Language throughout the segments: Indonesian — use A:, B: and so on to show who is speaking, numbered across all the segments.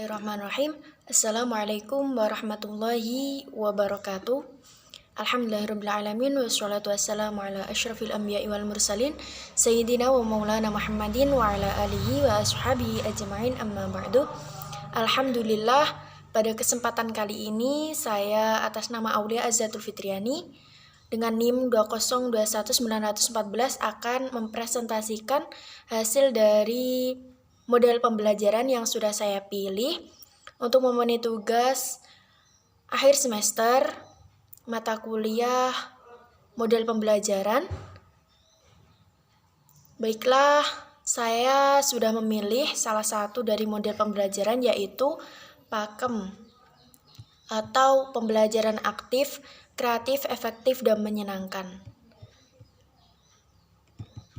A: Bismillahirrahmanirrahim. Assalamualaikum warahmatullahi wabarakatuh. Alhamdulillahirrabbilalamin. Wassalatu wassalamu ala asyrafil anbiya'i wal mursalin Sayyidina wa maulana Muhammadin wa ala alihi wa ashabihi ajma'in, amma ba'du. Alhamdulillah, pada kesempatan kali ini saya atas nama Aulia Azzatul Fitriani dengan NIM 2021914 akan mempresentasikan hasil dari model pembelajaran yang sudah saya pilih untuk memenuhi tugas akhir semester mata kuliah model pembelajaran. Baiklah, saya sudah memilih salah satu dari model pembelajaran, yaitu PAKEM atau pembelajaran aktif, kreatif, efektif, dan menyenangkan.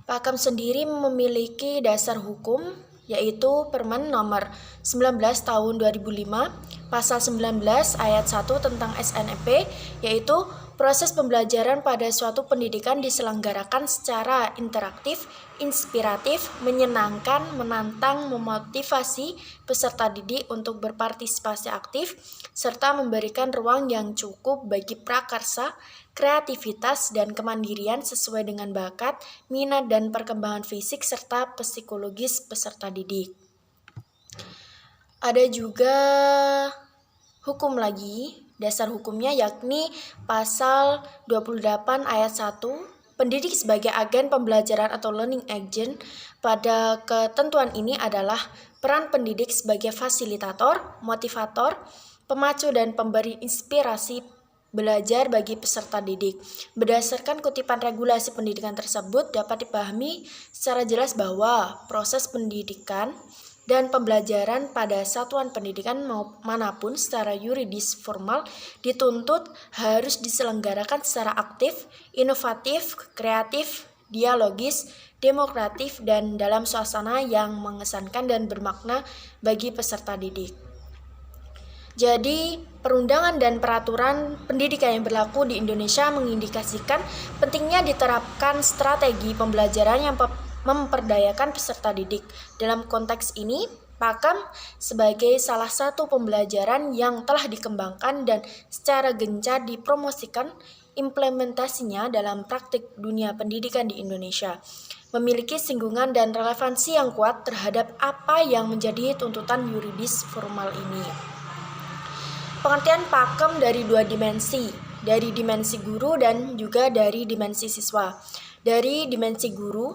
A: PAKEM sendiri memiliki dasar hukum, yaitu Permen nomor 19 tahun 2005, pasal 19 ayat 1 tentang SNMP, yaitu proses pembelajaran pada suatu pendidikan diselenggarakan secara interaktif, inspiratif, menyenangkan, menantang, memotivasi peserta didik untuk berpartisipasi aktif, serta memberikan ruang yang cukup bagi prakarsa, kreativitas, dan kemandirian sesuai dengan bakat, minat, dan perkembangan fisik serta psikologis peserta didik. Ada juga hukum lagi, dasar hukumnya yakni pasal 28 ayat 1, pendidik sebagai agen pembelajaran atau learning agent. Pada ketentuan ini adalah peran pendidik sebagai fasilitator, motivator, pemacu, dan pemberi inspirasi belajar bagi peserta didik. Berdasarkan kutipan regulasi pendidikan tersebut, dapat dipahami secara jelas bahwa proses pendidikan dan pembelajaran pada satuan pendidikan manapun secara yuridis formal dituntut harus diselenggarakan secara aktif, inovatif, kreatif, dialogis, demokratif, dan dalam suasana yang mengesankan dan bermakna bagi peserta didik. Jadi, perundangan dan peraturan pendidikan yang berlaku di Indonesia mengindikasikan pentingnya diterapkan strategi pembelajaran yang memperdayakan peserta didik. Dalam konteks ini, PAKEM sebagai salah satu pembelajaran yang telah dikembangkan dan secara gencar dipromosikan implementasinya dalam praktik dunia pendidikan di Indonesia, memiliki singgungan dan relevansi yang kuat terhadap apa yang menjadi tuntutan yuridis formal ini. Pengertian PAKEM dari dua dimensi, dari dimensi guru dan juga dari dimensi siswa. Dari dimensi guru,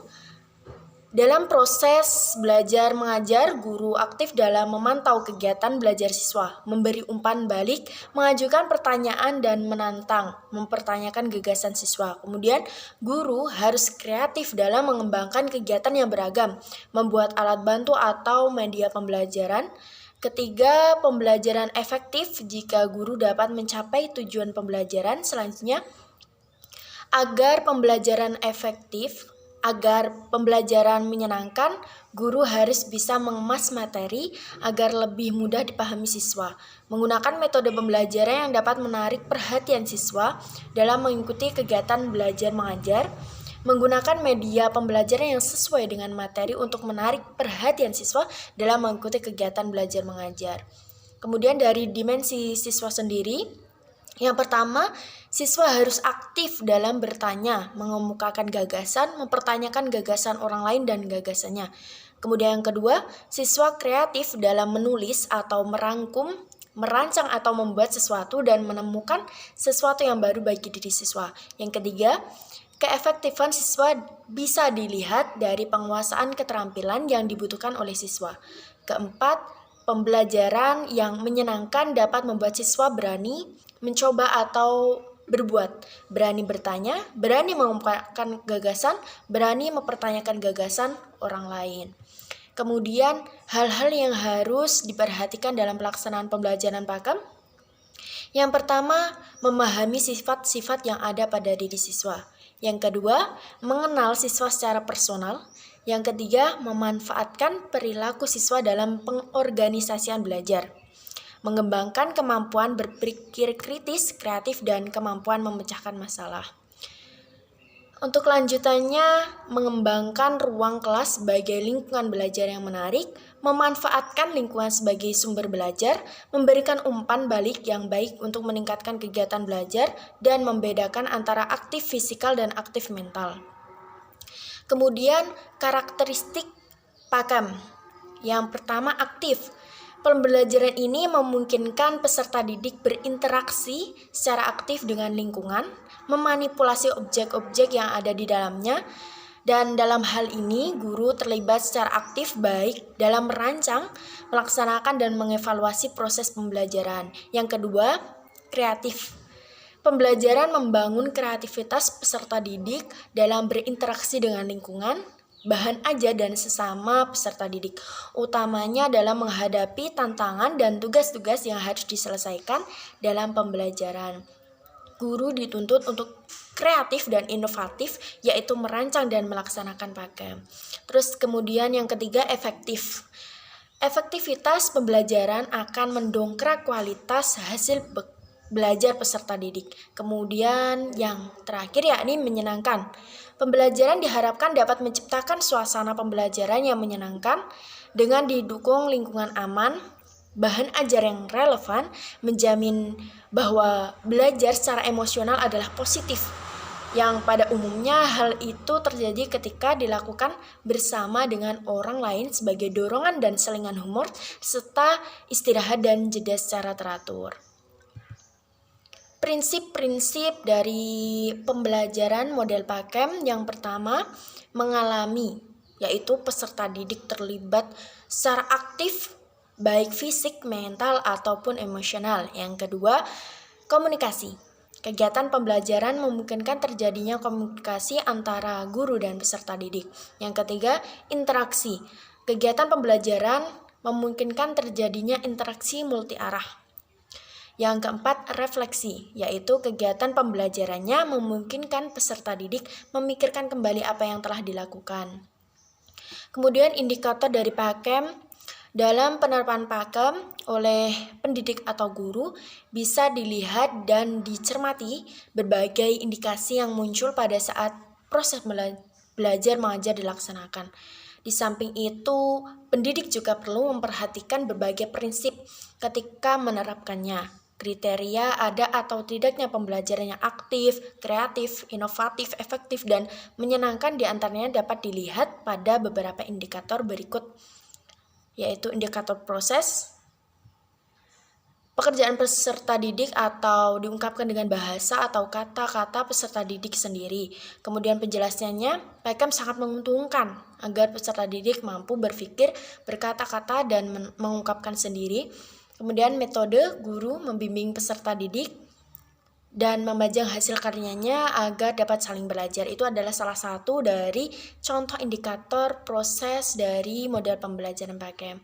A: dalam proses belajar mengajar, guru aktif dalam memantau kegiatan belajar siswa, memberi umpan balik, mengajukan pertanyaan dan menantang, mempertanyakan gagasan siswa. Kemudian, guru harus kreatif dalam mengembangkan kegiatan yang beragam, membuat alat bantu atau media pembelajaran. Ketiga, pembelajaran efektif jika guru dapat mencapai tujuan pembelajaran. Selanjutnya, agar pembelajaran efektif, agar pembelajaran menyenangkan, guru harus bisa mengemas materi agar lebih mudah dipahami siswa, menggunakan metode pembelajaran yang dapat menarik perhatian siswa dalam mengikuti kegiatan belajar mengajar, menggunakan media pembelajaran yang sesuai dengan materi untuk menarik perhatian siswa dalam mengikuti kegiatan belajar mengajar. Kemudian dari dimensi siswa sendiri, yang pertama, siswa harus aktif dalam bertanya, mengemukakan gagasan, mempertanyakan gagasan orang lain dan gagasannya. Kemudian yang kedua, siswa kreatif dalam menulis atau merangkum, merancang atau membuat sesuatu dan menemukan sesuatu yang baru bagi diri siswa. Yang ketiga, keefektifan siswa bisa dilihat dari penguasaan keterampilan yang dibutuhkan oleh siswa. Keempat, pembelajaran yang menyenangkan dapat membuat siswa berani mencoba atau berbuat, berani bertanya, berani mengungkapkan gagasan, berani mempertanyakan gagasan orang lain. Kemudian, hal-hal yang harus diperhatikan dalam pelaksanaan pembelajaran PAKEM. Yang pertama, memahami sifat-sifat yang ada pada diri siswa. Yang kedua, mengenal siswa secara personal. Yang ketiga, memanfaatkan perilaku siswa dalam pengorganisasian belajar. Mengembangkan kemampuan berpikir kritis, kreatif, dan kemampuan memecahkan masalah. Untuk lanjutannya, mengembangkan ruang kelas sebagai lingkungan belajar yang menarik, memanfaatkan lingkungan sebagai sumber belajar, memberikan umpan balik yang baik untuk meningkatkan kegiatan belajar, dan membedakan antara aktif fisikal dan aktif mental. Kemudian karakteristik PAKEM. Yang pertama, aktif. Pembelajaran ini memungkinkan peserta didik berinteraksi secara aktif dengan lingkungan, memanipulasi objek-objek yang ada di dalamnya, dan dalam hal ini guru terlibat secara aktif baik dalam merancang, melaksanakan, dan mengevaluasi proses pembelajaran. Yang kedua, kreatif. Pembelajaran membangun kreativitas peserta didik dalam berinteraksi dengan lingkungan, bahan ajar, dan sesama peserta didik, utamanya dalam menghadapi tantangan dan tugas-tugas yang harus diselesaikan dalam pembelajaran. Guru dituntut untuk kreatif dan inovatif, yaitu merancang dan melaksanakan PAKEM. Terus kemudian yang ketiga, efektif. Efektivitas pembelajaran akan mendongkrak kualitas hasil belajar peserta didik. Kemudian yang terakhir yakni menyenangkan. Pembelajaran diharapkan dapat menciptakan suasana pembelajaran yang menyenangkan dengan didukung lingkungan aman, bahan ajar yang relevan, menjamin bahwa belajar secara emosional adalah positif, yang pada umumnya hal itu terjadi ketika dilakukan bersama dengan orang lain sebagai dorongan dan selingan humor, serta istirahat dan jeda secara teratur. Prinsip-prinsip dari pembelajaran model PAKEM yang pertama, mengalami, yaitu peserta didik terlibat secara aktif, baik fisik, mental, ataupun emosional. Yang kedua, komunikasi. Kegiatan pembelajaran memungkinkan terjadinya komunikasi antara guru dan peserta didik. Yang ketiga, interaksi. Kegiatan pembelajaran memungkinkan terjadinya interaksi multi arah. Yang keempat, refleksi, yaitu kegiatan pembelajarannya memungkinkan peserta didik memikirkan kembali apa yang telah dilakukan. Kemudian indikator dari PAKEM. Dalam penerapan PAKEM oleh pendidik atau guru bisa dilihat dan dicermati berbagai indikasi yang muncul pada saat proses belajar mengajar dilaksanakan. Di samping itu, pendidik juga perlu memperhatikan berbagai prinsip ketika menerapkannya. Kriteria ada atau tidaknya pembelajaran yang aktif, kreatif, inovatif, efektif, dan menyenangkan diantaranya dapat dilihat pada beberapa indikator berikut, yaitu indikator proses, pekerjaan peserta didik atau diungkapkan dengan bahasa atau kata-kata peserta didik sendiri. Kemudian penjelasannya, PAKEM sangat menguntungkan agar peserta didik mampu berpikir, berkata-kata, dan mengungkapkan sendiri. Kemudian metode guru membimbing peserta didik dan memajang hasil karyanya agar dapat saling belajar. Itu adalah salah satu dari contoh indikator proses dari model pembelajaran PAKEM.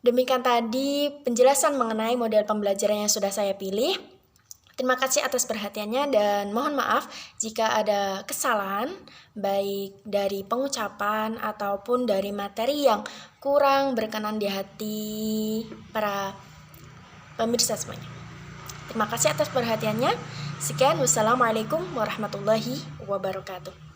A: Demikian tadi penjelasan mengenai model pembelajaran yang sudah saya pilih. Terima kasih atas perhatiannya dan mohon maaf jika ada kesalahan baik dari pengucapan ataupun dari materi yang kurang berkenan di hati para pemirsa semuanya. Terima kasih atas perhatiannya. Sekian, wassalamualaikum warahmatullahi wabarakatuh.